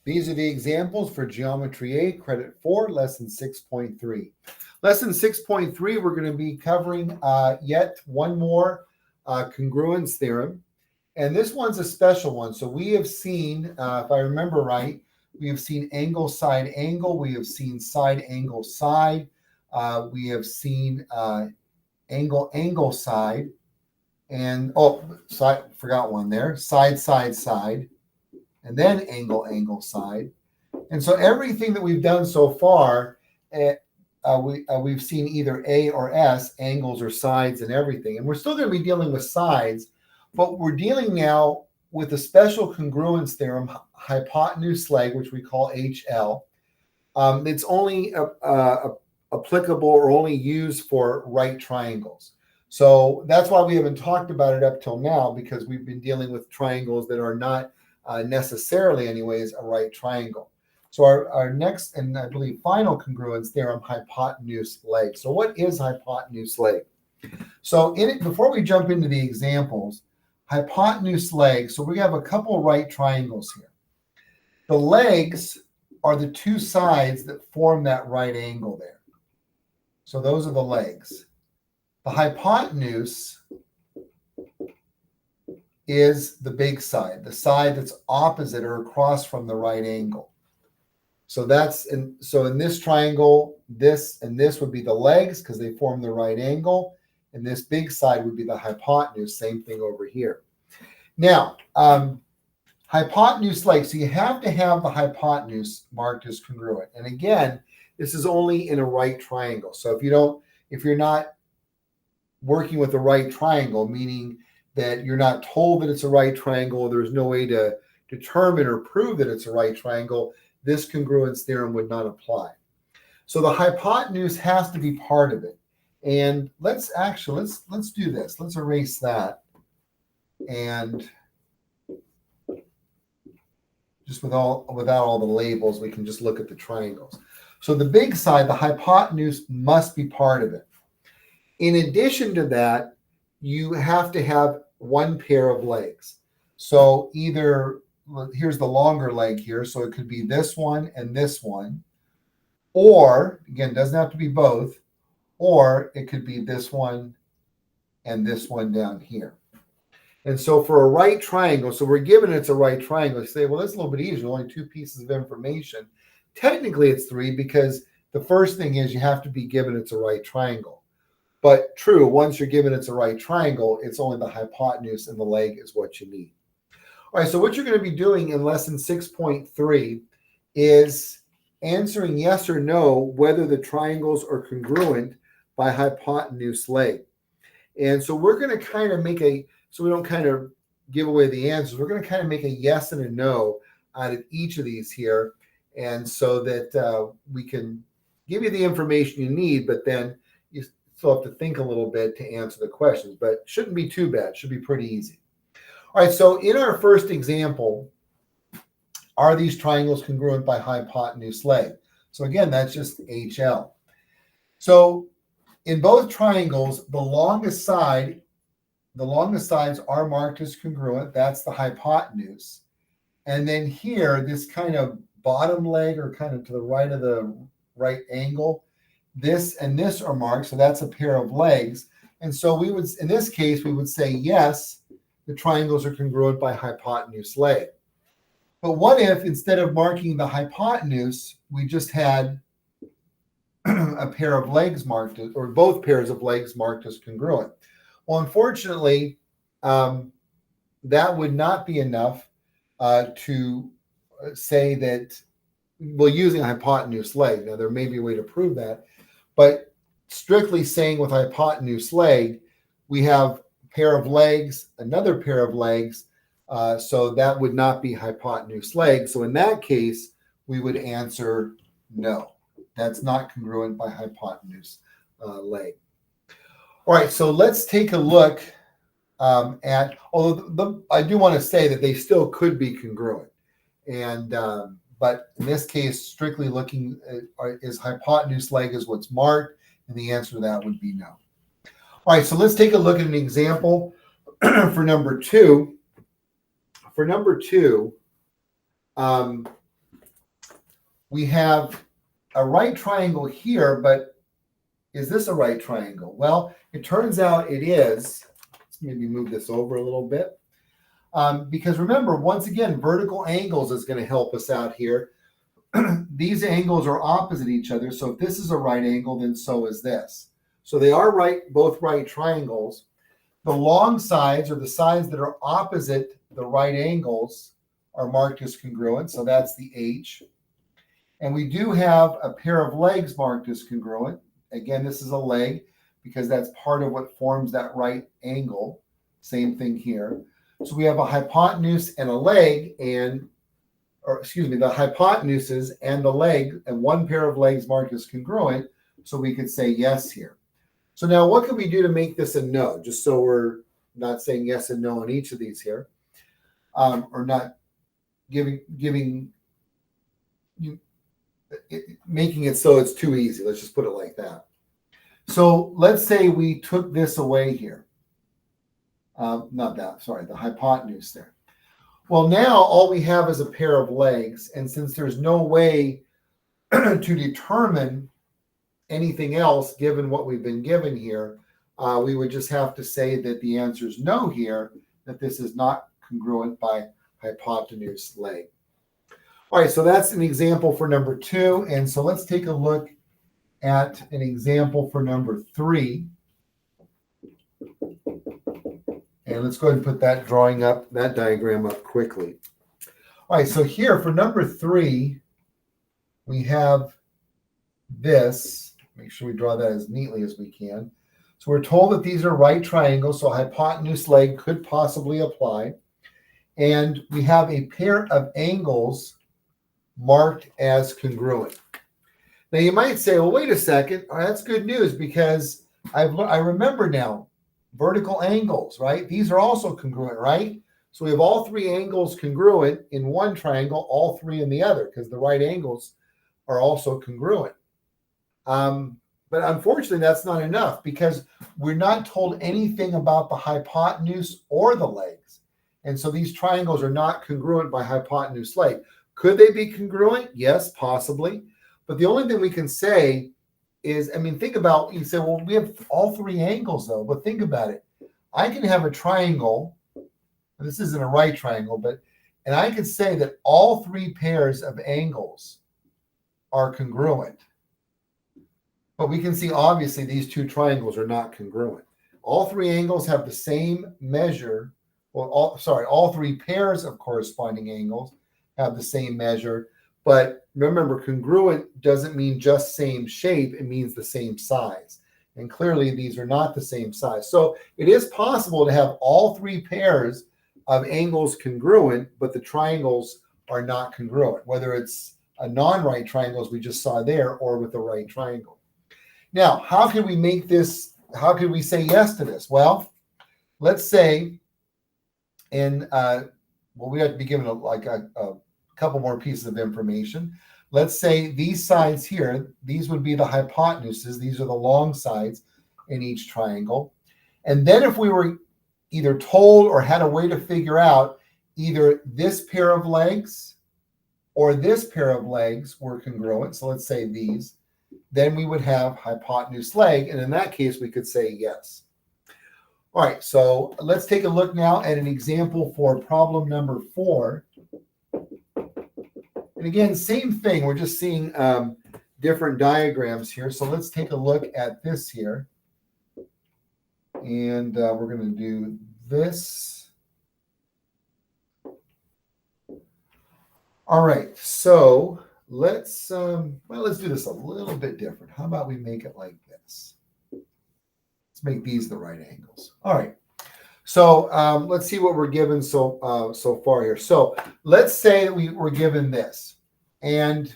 These are the examples for Geometry A, Credit 4, Lesson 6.3. Lesson 6.3, we're going to be covering yet one more congruence theorem. And this one's a special one. So we have seen, if I remember right, we have seen angle, side, angle. We have seen side, angle, side. We have seen angle, angle, side. And, side, forgot one there. Side, side, side. And then angle, angle, side. And so everything that we've done so far, we've seen either A or S, angles or sides and everything. And we're still going to be dealing with sides, but we're dealing now with a special congruence theorem, hypotenuse leg, which we call HL. It's only applicable or only used for right triangles. So that's why we haven't talked about it up till now, because we've been dealing with triangles that are not necessarily anyways a right triangle. So our next and I believe final congruence theorem, hypotenuse leg. So what is hypotenuse leg? So before we jump into the examples, hypotenuse leg, so we have a couple right triangles here. The legs are the two sides that form that right angle there. So those are the legs. The hypotenuse is the big side, the side that's opposite or across from the right angle. So in this triangle, this and this would be the legs because they form the right angle, and this big side would be the hypotenuse. Same thing over here. Now, hypotenuse leg. So you have to have the hypotenuse marked as congruent. And again, this is only in a right triangle. So if you're not working with a right triangle, meaning that you're not told that it's a right triangle, there's no way to determine or prove that it's a right triangle, this congruence theorem would not apply. So the hypotenuse has to be part of it. And let's do this. Let's erase that. And just without all the labels, we can just look at the triangles. So the big side, the hypotenuse must be part of it. In addition to that, you have to have one pair of legs. So here's the longer leg here, so it could be this one and this one. Or, again, it doesn't have to be both, or it could be this one and this one down here. And so for a right triangle, so we're given it's a right triangle, you say, well, that's a little bit easier, only two pieces of information. Technically, it's three because the first thing is you have to be given it's a right triangle. But true, once you're given it's a right triangle, it's only the hypotenuse and the leg is what you need. All right, so what you're going to be doing in lesson 6.3 is answering yes or no whether the triangles are congruent by hypotenuse leg. And so we're going to kind of so we don't kind of give away the answers, we're going to kind of make a yes and a no out of each of these here. And so that we can give you the information you need, but then you still have to think a little bit to answer the questions, but shouldn't be too bad. Should be pretty easy. All right, so in our first example, are these triangles congruent by hypotenuse leg? So again, that's just HL. So in both triangles, the longest sides are marked as congruent. That's the hypotenuse. And then here, this kind of bottom leg or kind of to the right of the right angle, this and this are marked. So that's a pair of legs. And so we would, in this case, we would say, yes, the triangles are congruent by hypotenuse leg. But what if instead of marking the hypotenuse, we just had a pair of legs marked, or both pairs of legs marked as congruent? Well, unfortunately, that would not be enough to say that, well, using a hypotenuse leg. Now, there may be a way to prove that, but strictly saying with hypotenuse leg, we have a pair of legs, another pair of legs, so that would not be hypotenuse leg. So in that case, we would answer no. That's not congruent by hypotenuse leg. All right, so let's take a look at, although I do want to say that they still could be congruent. And but in this case, strictly looking at, is hypotenuse leg is what's marked, and the answer to that would be no. All right, so let's take a look at an example for number 2. For number 2, we have a right triangle here, but is this a right triangle? Well, it turns out it is. Let's maybe move this over a little bit. Because remember, once again, vertical angles is going to help us out here. These angles are opposite each other. So if this is a right angle, then so is this. So they are both right triangles. The long sides, or the sides that are opposite the right angles, are marked as congruent. So that's the H. And we do have a pair of legs marked as congruent. Again, this is a leg because that's part of what forms that right angle. Same thing here. So we have a hypotenuse and a leg, the hypotenuses and the leg, and one pair of legs marked as congruent. So we could say yes here. So now what can we do to make this a no? Just so we're not saying yes and no on each of these here, or not making it so it's too easy. Let's just put it like that. So let's say we took this away here. The hypotenuse there. Well, now all we have is a pair of legs. And since there's no way to determine anything else given what we've been given here, we would just have to say that the answer is no here, that this is not congruent by hypotenuse leg. All right, so that's an example for number 2. And so let's take a look at an example for number 3. And let's go ahead and put that diagram up quickly. All right, so here for number 3, we have this. Make sure we draw that as neatly as we can. So we're told that these are right triangles, so hypotenuse leg could possibly apply. And we have a pair of angles marked as congruent. Now you might say, well, wait a second. Oh, that's good news because I remember now. Vertical angles, right? These are also congruent, right? So we have all 3 angles congruent in one triangle, all 3 in the other, because the right angles are also congruent. But unfortunately, that's not enough because we're not told anything about the hypotenuse or the legs. And so these triangles are not congruent by hypotenuse leg. Could they be congruent? Yes, possibly. But the only thing we can say is, think about, you say, well, we have all 3 angles though, but think about it. I can have a triangle, this isn't a right triangle, and I could say that all 3 pairs of angles are congruent. But we can see obviously these 2 triangles are not congruent. All 3 angles have the same measure, all 3 pairs of corresponding angles have the same measure. But remember, congruent doesn't mean just same shape. It means the same size. And clearly, these are not the same size. So it is possible to have all 3 pairs of angles congruent, but the triangles are not congruent, whether it's a non-right triangle, as we just saw there, or with a right triangle. Now, how can we make this, how can we say yes to this? Well, let's say, we have to be given a couple more pieces of information. Let's say these sides here, these would be the hypotenuses. These are the long sides in each triangle. And then if we were either told or had a way to figure out either this pair of legs or this pair of legs were congruent, so let's say these, then we would have hypotenuse leg. And in that case, we could say yes. All right, so let's take a look now at an example for problem number 4. And again, same thing. We're just seeing different diagrams here. So let's take a look at this here. And we're going to do this. All right. So let's do this a little bit different. How about we make it like this? Let's make these the right angles. All right. So let's see what we're given so far here. So let's say that we were given this. And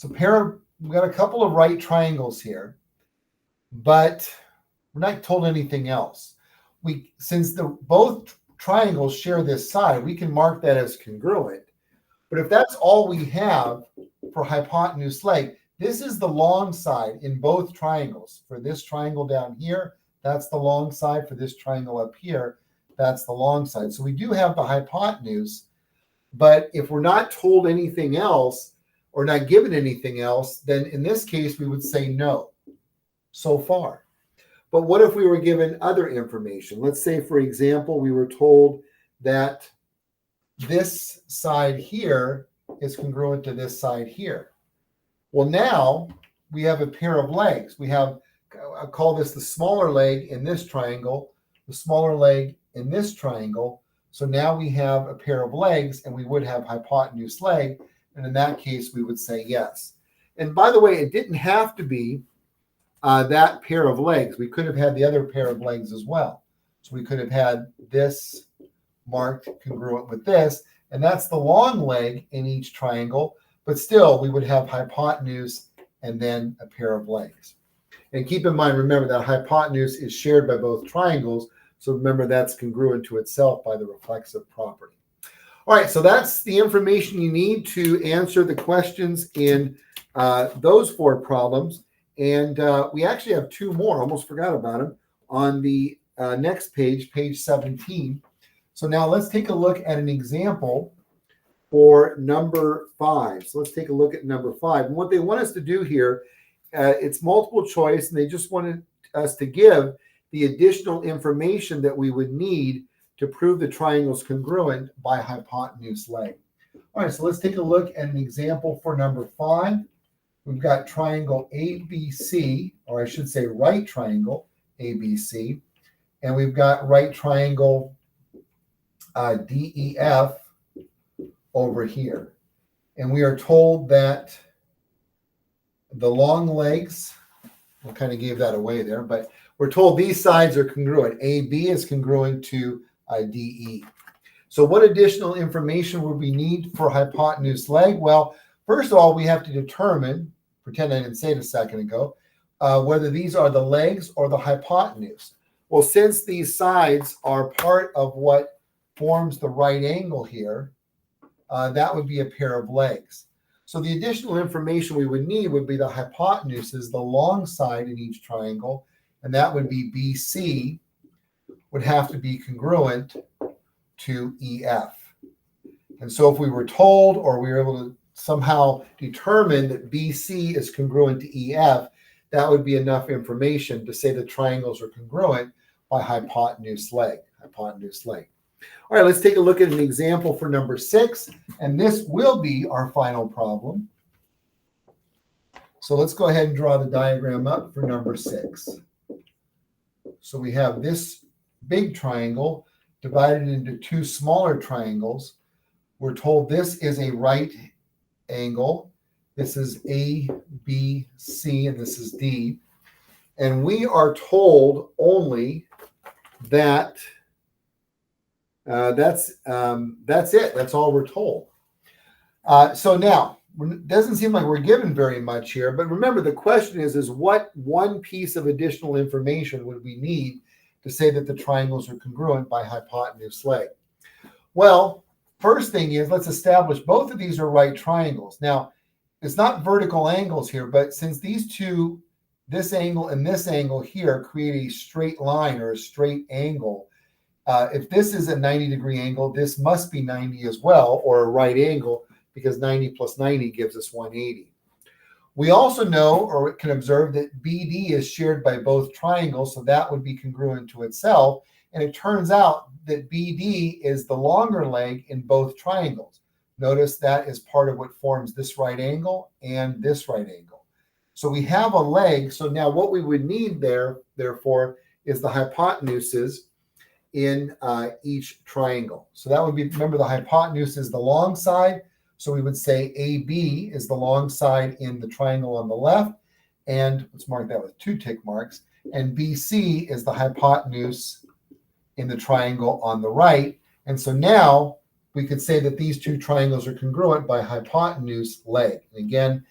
we've got a couple of right triangles here, but we're not told anything else. Since both triangles share this side, we can mark that as congruent. But if that's all we have for hypotenuse leg, this is the long side in both triangles. For this triangle down here, that's the long side. For this triangle up here, that's the long side. So we do have the hypotenuse, but if we're not told anything else, or not given anything else, then in this case, we would say no so far. But what if we were given other information? Let's say, for example, we were told that this side here is congruent to this side here. Well, now we have a pair of legs. We have, I call this the smaller leg in this triangle, the smaller leg in this triangle. So now we have a pair of legs, and we would have hypotenuse leg. And in that case, we would say yes. And by the way, it didn't have to be that pair of legs. We could have had the other pair of legs as well. So we could have had this marked congruent with this, and that's the long leg in each triangle, but still we would have hypotenuse and then a pair of legs. And keep in mind, remember that hypotenuse is shared by both triangles, so remember that's congruent to itself by the reflexive property. All right, so that's the information you need to answer the questions in those 4 problems. And we actually have 2 more, almost forgot about them, on the next page, page 17. So now let's take a look at an example for number 5. So let's take a look at number 5. And what they want us to do here, it's multiple choice, and they just wanted us to give the additional information that we would need to prove the triangle is congruent by hypotenuse leg. All right, so let's take a look at an example for number 5. We've got triangle ABC, or I should say right triangle ABC, and we've got right triangle DEF over here. And we are told that the long legs, I kind of gave that away there, but we're told these sides are congruent. AB is congruent to DE. So what additional information would we need for hypotenuse leg? Well, first of all, we have to determine, pretend I didn't say it a second ago, whether these are the legs or the hypotenuse. Well, since these sides are part of what forms the right angle here, that would be a pair of legs. So the additional information we would need would be the hypotenuses, the long side in each triangle, and that would be BC, would have to be congruent to EF. And so if we were told, or we were able to somehow determine that BC is congruent to EF, that would be enough information to say the triangles are congruent by hypotenuse leg. Hypotenuse leg. All right, let's take a look at an example for number 6, and this will be our final problem. So let's go ahead and draw the diagram up for number 6. So we have this big triangle divided into 2 smaller triangles. We're told this is a right angle. This is A, B, C, and this is D. And we are told only that that's it. That's all we're told. So now, it doesn't seem like we're given very much here, but remember the question is what one piece of additional information would we need to say that the triangles are congruent by hypotenuse leg? Well, first thing is, let's establish both of these are right triangles. Now, it's not vertical angles here, but since these two, this angle and this angle here, create a straight line or a straight angle, if this is a 90-degree angle, this must be 90 as well, or a right angle, because 90 plus 90 gives us 180. We also know, or can observe, that BD is shared by both triangles, so that would be congruent to itself. And it turns out that BD is the longer leg in both triangles. Notice that is part of what forms this right angle and this right angle. So we have a leg. So now what we would need there, therefore, is the hypotenuses in each triangle. So that would be, remember, the hypotenuse is the long side. So we would say AB is the long side in the triangle on the left. And let's mark that with 2 tick marks. And BC is the hypotenuse in the triangle on the right. And so now we could say that these 2 triangles are congruent by hypotenuse leg. And again,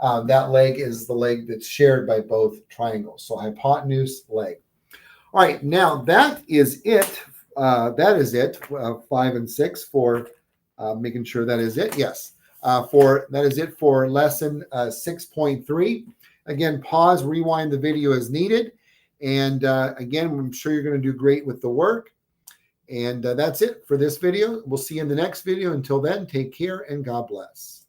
that leg is the leg that's shared by both triangles. So hypotenuse leg. All right, now that is it. That is it, 5 and 6 for making sure that is it. Yes, that is it for lesson 6.3. Again, pause, rewind the video as needed. And again, I'm sure you're going to do great with the work. And that's it for this video. We'll see you in the next video. Until then, take care and God bless.